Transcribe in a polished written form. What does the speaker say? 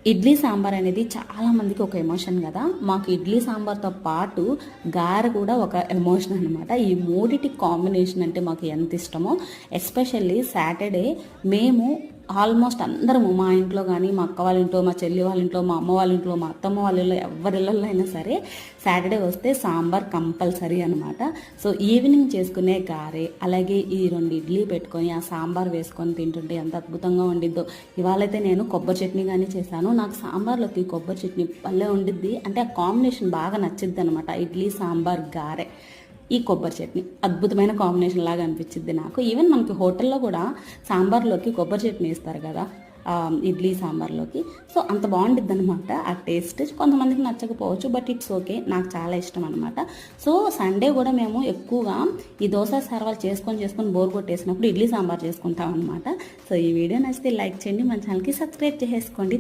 ఇడ్లీ సాంబార్ అనేది చాలా మందికి ఒక ఎమోషన్ కదా. మాకు ఇడ్లీ సాంబార్తో పాటు గారె కూడా ఒక ఎమోషన్ అనమాట. ఈ మూడిటి కాంబినేషన్ అంటే మాకు ఎంత ఇష్టమో. ఎస్పెషల్లీ సాటర్డే మేము ఆల్మోస్ట్ అందరము, మా ఇంట్లో కానీ, మా అక్క వాళ్ళ ఇంట్లో, మా చెల్లి వాళ్ళ ఇంట్లో, మా అమ్మ వాళ్ళ ఇంట్లో, మా అత్తమ్మ వాళ్ళ ఇంట్లో, ఎవరిళ్ళల్లో అయినా సరే సాటర్డే వస్తే సాంబార్ కంపల్సరీ అనమాట. సో ఈవినింగ్ చేసుకునే గారె, అలాగే ఈ 2 ఇడ్లీ పెట్టుకొని ఆ సాంబార్ వేసుకొని తింటుంటే ఎంత అద్భుతంగా ఉండిద్దో. ఇవాళైతే నేను కొబ్బరి చట్నీ కానీ చేశాను. నాకు సాంబార్లోకి కొబ్బరి చట్నీ భలే ఉండిద్ది. అంటే ఆ కాంబినేషన్ బాగా నచ్చిద్ది అనమాట. ఇడ్లీ సాంబార్ గారె ఈ కొబ్బరి చట్నీ అద్భుతమైన కాంబినేషన్ లాగా అనిపించింది నాకు. ఈవెన్ మనకి హోటల్లో కూడా సాంబార్లోకి కొబ్బరి చట్నీ ఇస్తారు కదా, ఇడ్లీ సాంబార్లోకి. సో అంత బాగుండిద్ది అనమాట ఆ టేస్ట్. కొంతమందికి నచ్చకపోవచ్చు, బట్ ఇట్స్ ఓకే, నాకు చాలా ఇష్టం అనమాట. సో సండే కూడా మేము ఎక్కువగా ఈ దోశ సర్వాలు చేసుకొని బోర్ కొట్టేసినప్పుడు ఇడ్లీ సాంబార్ చేసుకుంటాం అనమాట. సో ఈ వీడియో నచ్చితే లైక్ చేయండి, మన ఛానల్కి సబ్స్క్రైబ్ చేసుకోండి.